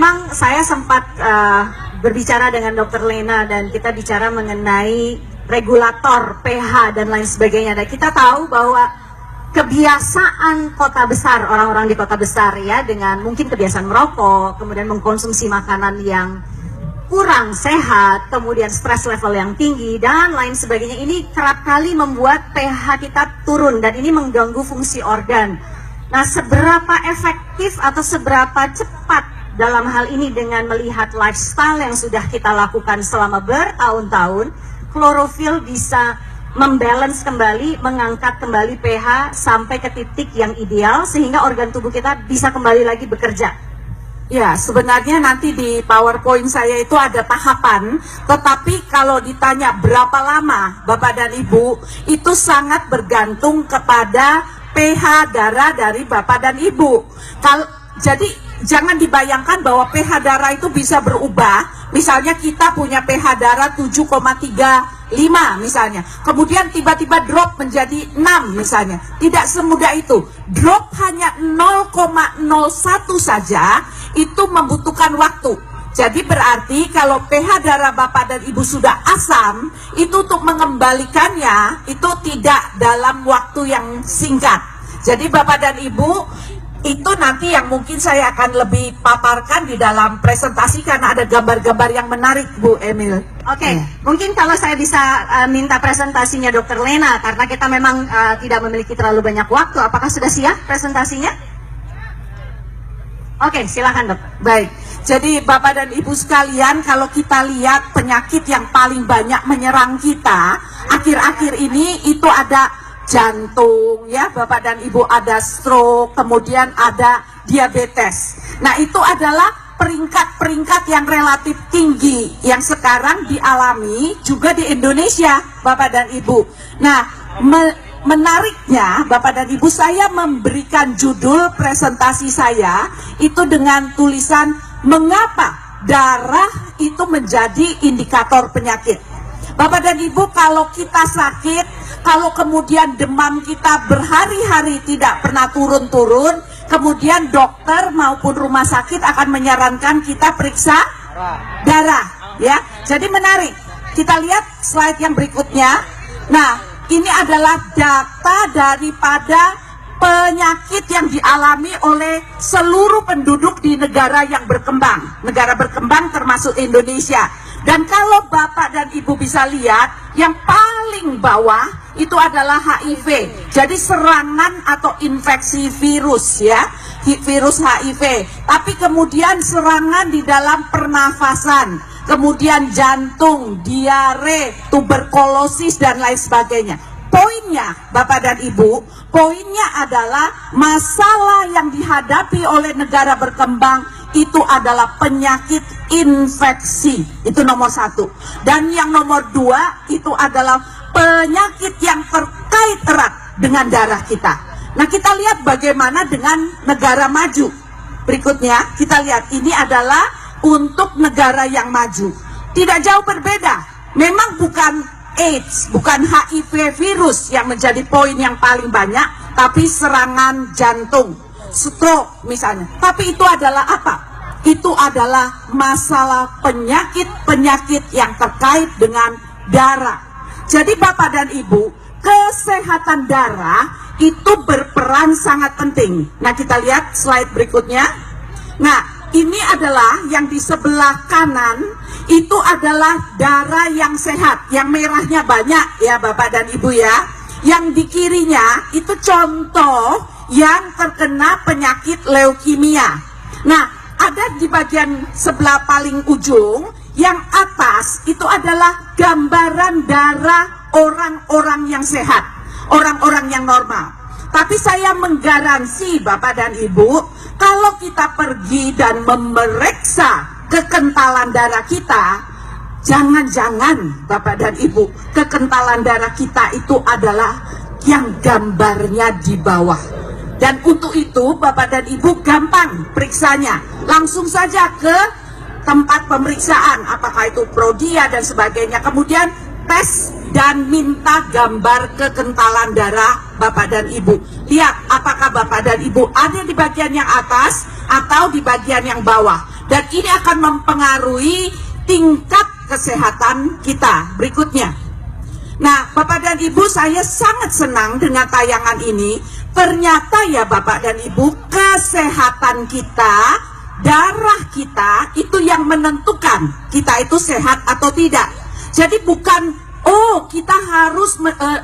memang saya sempat berbicara dengan Dr. Lena dan kita bicara mengenai regulator, pH dan lain sebagainya. Dan kita tahu bahwa kebiasaan kota besar, orang-orang di kota besar ya, dengan mungkin kebiasaan merokok, kemudian mengkonsumsi makanan yang kurang sehat, kemudian stres level yang tinggi dan lain sebagainya, ini kerap kali membuat pH kita turun dan ini mengganggu fungsi organ. Nah, seberapa efektif atau seberapa cepat dalam hal ini dengan melihat lifestyle yang sudah kita lakukan selama bertahun-tahun, klorofil bisa membalance kembali, mengangkat kembali pH sampai ke titik yang ideal sehingga organ tubuh kita bisa kembali lagi bekerja. Ya, sebenarnya nanti di PowerPoint saya itu ada tahapan, tetapi kalau ditanya berapa lama Bapak dan Ibu, itu sangat bergantung kepada pH darah dari Bapak dan Ibu. Jadi jangan dibayangkan bahwa pH darah itu bisa berubah. Misalnya kita punya pH darah 7,35 misalnya, kemudian tiba-tiba drop menjadi 6 misalnya. Tidak semudah itu. Drop hanya 0,01 saja itu membutuhkan waktu. Jadi berarti kalau pH darah Bapak dan Ibu sudah asam, itu untuk mengembalikannya itu tidak dalam waktu yang singkat. Jadi Bapak dan Ibu, itu nanti yang mungkin saya akan lebih paparkan di dalam presentasi karena ada gambar-gambar yang menarik, Bu Emil. Oke, mungkin kalau saya bisa minta presentasinya Dr. Lena, karena kita memang tidak memiliki terlalu banyak waktu. Apakah sudah siap presentasinya? Oke, silakan Dok. Baik, jadi Bapak dan Ibu sekalian, kalau kita lihat penyakit yang paling banyak menyerang kita akhir-akhir ini itu ada jantung ya Bapak dan Ibu, ada stroke, kemudian ada diabetes. Nah, itu adalah peringkat-peringkat yang relatif tinggi yang sekarang dialami juga di Indonesia Bapak dan Ibu. Nah, menariknya Bapak dan Ibu, saya memberikan judul presentasi saya itu dengan tulisan mengapa darah itu menjadi indikator penyakit. Bapak dan Ibu, kalau kita sakit, kalau kemudian demam kita berhari-hari tidak pernah turun-turun, kemudian dokter maupun rumah sakit akan menyarankan kita periksa darah ya. Jadi menarik. Kita lihat slide yang berikutnya. Nah, ini adalah data daripada penyakit yang dialami oleh seluruh penduduk di negara yang berkembang. Negara berkembang termasuk Indonesia. Dan kalau Bapak dan Ibu bisa lihat, yang paling bawah itu adalah HIV. Jadi serangan atau infeksi virus ya, virus HIV. Tapi kemudian serangan di dalam pernafasan, kemudian jantung, diare, tuberkulosis dan lain sebagainya. Poinnya Bapak dan Ibu, poinnya adalah masalah yang dihadapi oleh negara berkembang itu adalah penyakit infeksi, itu nomor 1. Dan yang nomor 2 itu adalah penyakit yang terkait erat dengan darah kita. Nah, kita lihat bagaimana dengan negara maju. Berikutnya kita lihat, ini adalah untuk negara yang maju. Tidak jauh berbeda. Memang bukan AIDS, bukan HIV virus yang menjadi poin yang paling banyak, tapi serangan jantung, stroke misalnya. Tapi itu adalah apa? Itu adalah masalah penyakit-penyakit yang terkait dengan darah. Jadi Bapak dan Ibu, kesehatan darah itu berperan sangat penting. Nah, kita lihat slide berikutnya. Nah, ini adalah yang di sebelah kanan, itu adalah darah yang sehat, yang merahnya banyak ya Bapak dan Ibu ya. Yang di kirinya itu contoh yang terkena penyakit leukemia. Nah, ada di bagian sebelah paling ujung, yang atas itu adalah gambaran darah orang-orang yang sehat, orang-orang yang normal. Tapi saya menggaransi Bapak dan Ibu, kalau kita pergi dan memeriksa kekentalan darah kita, jangan-jangan Bapak dan Ibu, kekentalan darah kita itu adalah yang gambarnya di bawah. Dan untuk itu Bapak dan Ibu gampang periksanya, langsung saja ke tempat pemeriksaan, apakah itu Prodia dan sebagainya, kemudian tes dan minta gambar kekentalan darah Bapak dan Ibu. Lihat apakah Bapak dan Ibu ada di bagian yang atas atau di bagian yang bawah. dan ini akan mempengaruhi tingkat kesehatan kita. Berikutnya. Nah, Bapak dan Ibu, saya sangat senang dengan tayangan ini. Ternyata ya Bapak dan Ibu, kesehatan kita, darah kita itu yang menentukan kita itu sehat atau tidak. Jadi bukan, oh kita harus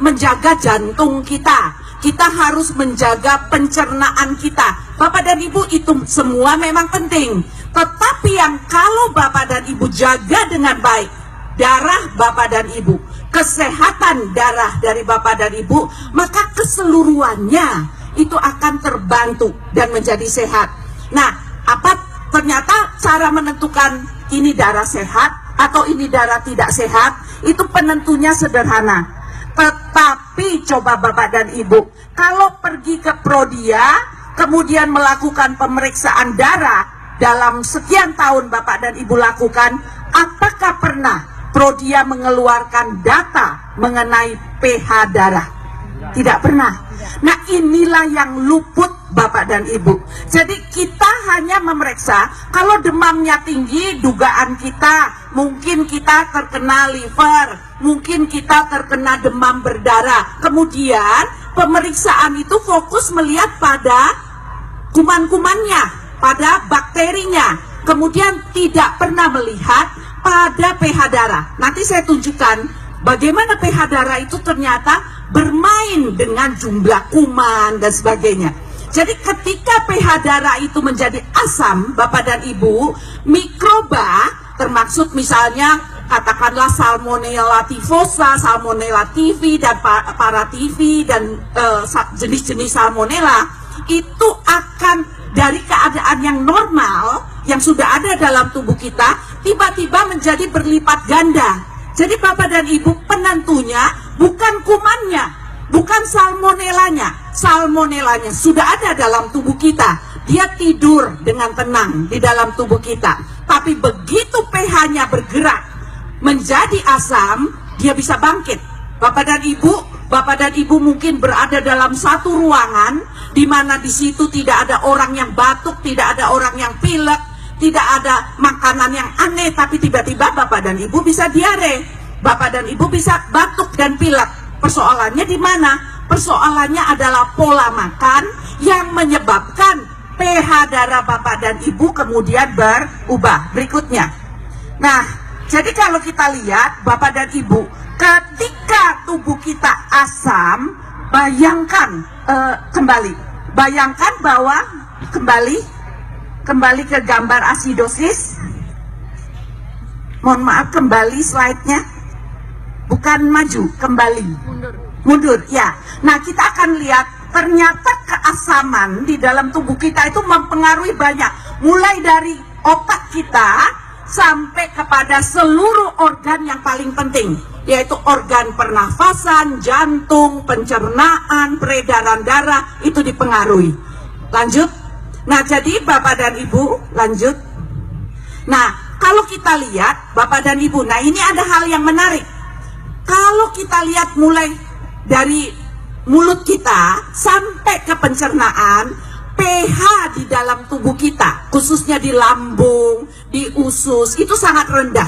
menjaga jantung kita harus menjaga pencernaan kita. Bapak dan Ibu, itu semua memang penting. Tetapi yang kalau Bapak dan Ibu jaga dengan baik, darah Bapak dan Ibu, kesehatan darah dari Bapak dan Ibu, maka keseluruhannya itu akan terbantu dan menjadi sehat. Nah, ternyata cara menentukan ini darah sehat atau ini darah tidak sehat, itu penentunya sederhana. Tetapi coba Bapak dan Ibu, kalau pergi ke Prodia, kemudian melakukan pemeriksaan darah dalam sekian tahun Bapak dan Ibu lakukan, apakah pernah Prodia mengeluarkan data mengenai pH darah? Tidak pernah. Nah, inilah yang luput Bapak dan Ibu. Jadi kita hanya memeriksa kalau demamnya tinggi, dugaan kita mungkin kita terkena liver, mungkin kita terkena demam berdarah. Kemudian pemeriksaan itu fokus melihat pada kuman-kumannya, pada bakterinya. Kemudian tidak pernah melihat pada pH darah. Nanti saya tunjukkan bagaimana pH darah itu ternyata bermain dengan jumlah kuman dan sebagainya. Jadi ketika pH darah itu menjadi asam, Bapak dan Ibu, mikroba termasuk misalnya katakanlah Salmonella typhosa, Salmonella typhi dan paratyphi dan jenis-jenis Salmonella itu akan dari keadaan yang normal yang sudah ada dalam tubuh kita tiba-tiba menjadi berlipat ganda. Jadi Bapak dan Ibu, penentunya bukan kumannya, bukan salmonellanya. Salmonellanya sudah ada dalam tubuh kita. Dia tidur dengan tenang di dalam tubuh kita. Tapi begitu pH-nya bergerak menjadi asam, dia bisa bangkit. Bapak dan Ibu mungkin berada dalam satu ruangan di mana di situ tidak ada orang yang batuk, tidak ada orang yang pilek, tidak ada makanan yang aneh, tapi tiba-tiba Bapak dan Ibu bisa diare, Bapak dan Ibu bisa batuk dan pilek. Persoalannya di mana? Persoalannya adalah pola makan yang menyebabkan pH darah Bapak dan Ibu kemudian berubah. Berikutnya. Nah, jadi kalau kita lihat Bapak dan Ibu, ketika tubuh kita asam, bayangkan bayangkan bahwa kembali ke gambar asidosis. Mohon maaf, kembali slide-nya. Bukan maju, kembali. Mundur, ya. Nah, kita akan lihat ternyata keasaman di dalam tubuh kita itu mempengaruhi banyak. Mulai dari otak kita sampai kepada seluruh organ yang paling penting, yaitu organ pernafasan, jantung, pencernaan, peredaran darah, itu dipengaruhi. Lanjut. Nah, jadi Bapak dan Ibu, lanjut. Nah, kalau kita lihat Bapak dan Ibu, nah ini ada hal yang menarik. Kalau kita lihat mulai dari mulut kita sampai ke pencernaan, pH di dalam tubuh kita, khususnya di lambung, di usus, itu sangat rendah.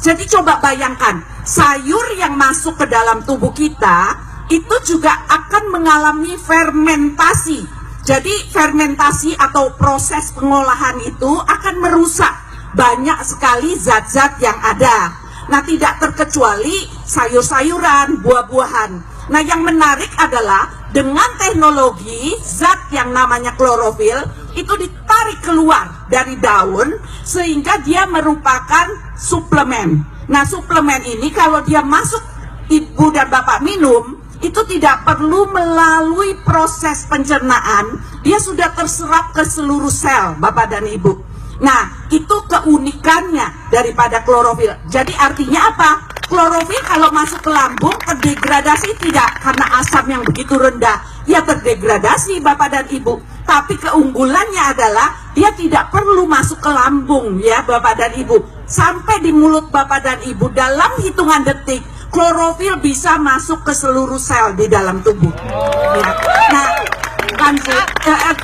Jadi coba bayangkan, sayur yang masuk ke dalam tubuh kita, itu juga akan mengalami fermentasi. Jadi fermentasi atau proses pengolahan itu akan merusak banyak sekali zat-zat yang ada. Nah, tidak terkecuali sayur-sayuran, buah-buahan. Nah, yang menarik adalah dengan teknologi zat yang namanya klorofil itu ditarik keluar dari daun sehingga dia merupakan suplemen. Nah, suplemen ini kalau dia masuk Ibu dan Bapak minum, itu tidak perlu melalui proses pencernaan, dia sudah terserap ke seluruh sel Bapak dan Ibu. Nah, itu keunikannya daripada klorofil. Jadi artinya apa? Klorofil kalau masuk ke lambung terdegradasi tidak, karena asam yang begitu rendah. Ya terdegradasi Bapak dan Ibu. Tapi keunggulannya adalah dia tidak perlu masuk ke lambung ya Bapak dan Ibu. Sampai di mulut Bapak dan Ibu dalam hitungan detik, klorofil bisa masuk ke seluruh sel di dalam tubuh. Ya. Nah, lanjut.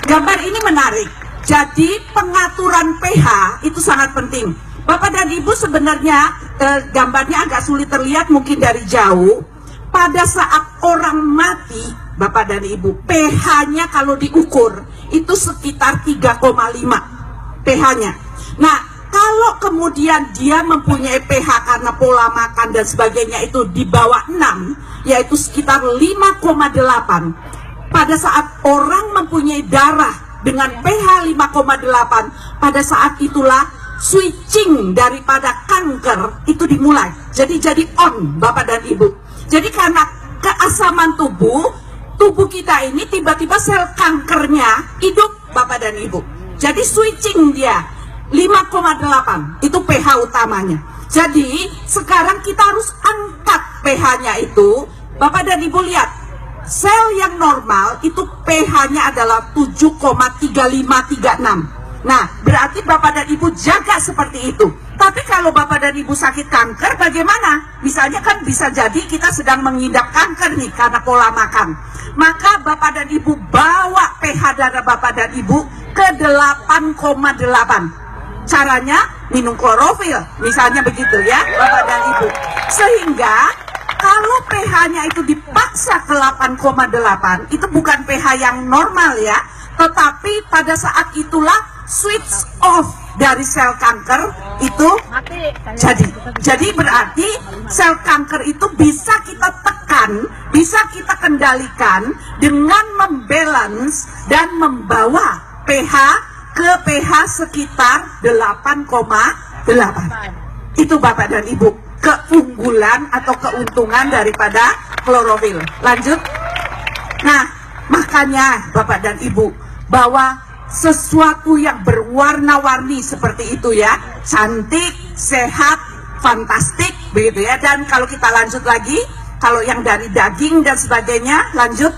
Gambar ini menarik. Jadi pengaturan pH itu sangat penting. Bapak dan Ibu, sebenarnya gambarnya agak sulit terlihat mungkin dari jauh. Pada saat orang mati, Bapak dan Ibu, pH-nya kalau diukur itu sekitar 3,5 pH-nya. Nah, kalau kemudian dia mempunyai pH karena pola makan dan sebagainya itu di bawah 6, yaitu sekitar 5,8. Pada saat orang mempunyai darah dengan pH 5,8, pada saat itulah switching daripada kanker itu dimulai. Jadi on, Bapak dan Ibu. Jadi karena keasaman tubuh kita ini tiba-tiba sel kankernya hidup, Bapak dan Ibu. Jadi switching dia 5,8 itu pH utamanya. Jadi sekarang kita harus angkat pH-nya itu. Bapak dan Ibu lihat, sel yang normal itu pH-nya adalah 7,3536. Nah, berarti Bapak dan Ibu jaga seperti itu. Tapi kalau Bapak dan Ibu sakit kanker bagaimana? Misalnya kan bisa jadi kita sedang mengidap kanker nih karena pola makan. Maka Bapak dan Ibu bawa pH darah Bapak dan Ibu ke 8,8. Caranya minum klorofil, misalnya begitu ya Bapak dan Ibu. Sehingga kalau pH-nya itu dipaksa ke 8,8, itu bukan pH yang normal ya, tetapi pada saat itulah switch off dari sel kanker itu jadi berarti sel kanker itu bisa kita tekan, bisa kita kendalikan dengan membalance dan membawa pH ke pH sekitar 8,8. Itu Bapak dan Ibu keunggulan atau keuntungan daripada klorofil. Lanjut. Nah, makanya Bapak dan Ibu, bahwa sesuatu yang berwarna-warni seperti itu ya, cantik, sehat, fantastik begitu ya. Dan kalau kita lanjut lagi, kalau yang dari daging dan sebagainya, lanjut,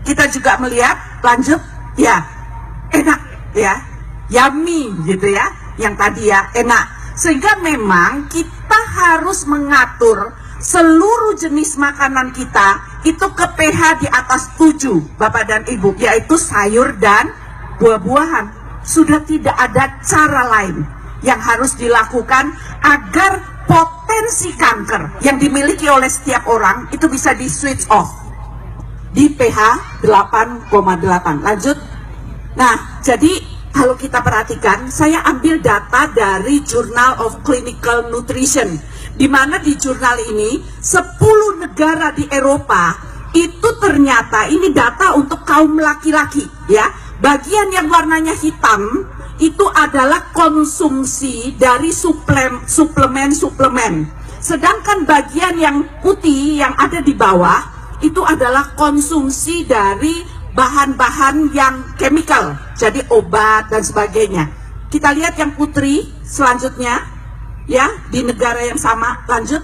kita juga melihat, lanjut, ya enak ya, yummy gitu ya, yang tadi ya enak. Sehingga memang kita harus mengatur seluruh jenis makanan kita itu ke pH di atas 7 Bapak dan Ibu, yaitu sayur dan buah-buahan. Sudah tidak ada cara lain yang harus dilakukan agar potensi kanker yang dimiliki oleh setiap orang itu bisa di switch off di pH 8,8. Lanjut. Nah, jadi kalau kita perhatikan, saya ambil data dari Journal of Clinical Nutrition, di mana di jurnal ini 10 negara di Eropa itu ternyata ini data untuk kaum laki-laki ya. Bagian yang warnanya hitam itu adalah konsumsi dari suplemen. Sedangkan bagian yang putih yang ada di bawah itu adalah konsumsi dari bahan-bahan yang chemical, jadi obat dan sebagainya. Kita lihat yang putri selanjutnya ya, di negara yang sama. Lanjut.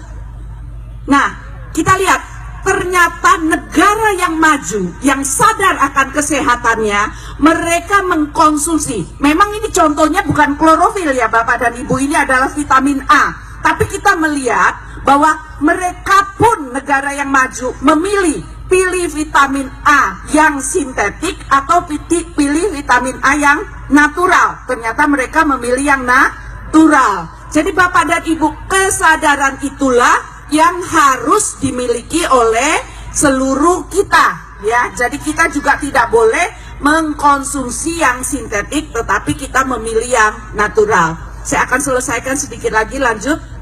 Nah, kita lihat ternyata negara yang maju, yang sadar akan kesehatannya, mereka mengkonsumsi. Memang ini contohnya bukan klorofil ya Bapak dan Ibu, ini adalah vitamin A. Tapi kita melihat bahwa mereka pun negara yang maju memilih pilih vitamin A yang sintetik atau pilih vitamin A yang natural. Ternyata mereka memilih yang natural. Jadi Bapak dan Ibu, kesadaran itulah yang harus dimiliki oleh seluruh kita ya. Jadi kita juga tidak boleh mengkonsumsi yang sintetik, tetapi kita memilih yang natural. Saya akan selesaikan sedikit lagi, lanjut.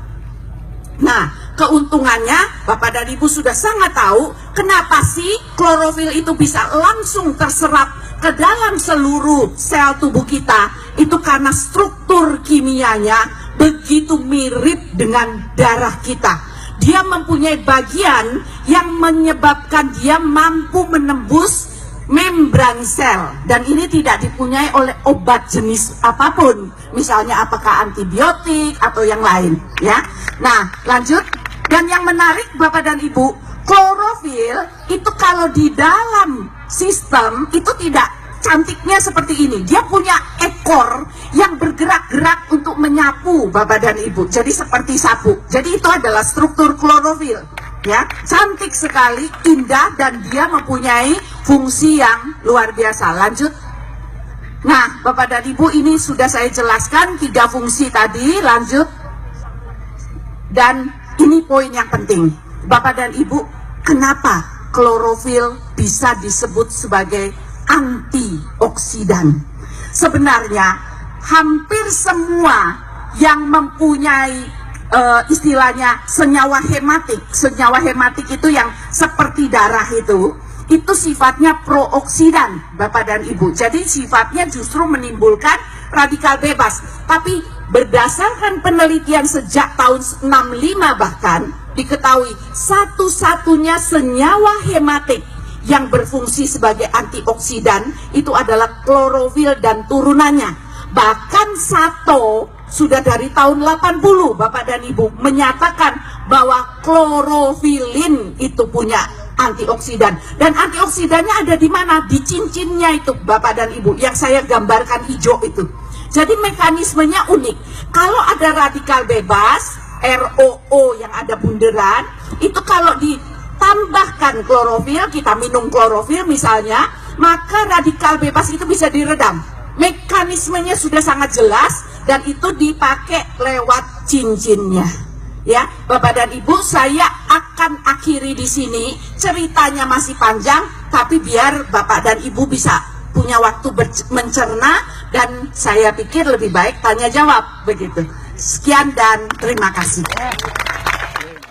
Nah, keuntungannya Bapak dan Ibu sudah sangat tahu kenapa sih klorofil itu bisa langsung terserap ke dalam seluruh sel tubuh kita. Itu karena struktur kimianya begitu mirip dengan darah kita. Dia mempunyai bagian yang menyebabkan dia mampu menembus membran sel, dan ini tidak dipunyai oleh obat jenis apapun, misalnya apakah antibiotik atau yang lain ya. Nah, lanjut. Dan yang menarik Bapak dan Ibu, klorofil itu kalau di dalam sistem itu tidak cantiknya seperti ini. Dia punya ekor yang bergerak-gerak untuk menyapu Bapak dan Ibu, jadi seperti sapu. Jadi itu adalah struktur klorofil ya, cantik sekali, indah, dan dia mempunyai fungsi yang luar biasa. Lanjut. Nah, Bapak dan Ibu, ini sudah saya jelaskan 3 fungsi tadi, lanjut. Dan ini poin yang penting. Bapak dan Ibu, kenapa klorofil bisa disebut sebagai antioksidan? Sebenarnya hampir semua yang mempunyai istilahnya senyawa hematik. Senyawa hematik itu yang seperti darah itu sifatnya prooksidan, Bapak dan Ibu. Jadi sifatnya justru menimbulkan radikal bebas. Tapi berdasarkan penelitian sejak tahun 65 bahkan diketahui satu-satunya senyawa hematik yang berfungsi sebagai antioksidan itu adalah klorofil dan turunannya. Bahkan Sato sudah dari tahun 80 Bapak dan Ibu menyatakan bahwa klorofilin itu punya antioksidan, dan antioksidannya ada di mana? Di cincinnya itu, Bapak dan Ibu, yang saya gambarkan hijau itu. Jadi mekanismenya unik. Kalau ada radikal bebas ROO yang ada bunderan, itu kalau ditambahkan klorofil, kita minum klorofil misalnya, maka radikal bebas itu bisa diredam. Mekanismenya sudah sangat jelas dan itu dipakai lewat cincinnya. Ya, Bapak dan Ibu, saya akan akhiri di sini. Ceritanya masih panjang, tapi biar Bapak dan Ibu bisa punya waktu mencerna, dan saya pikir lebih baik tanya jawab begitu. Sekian dan terima kasih.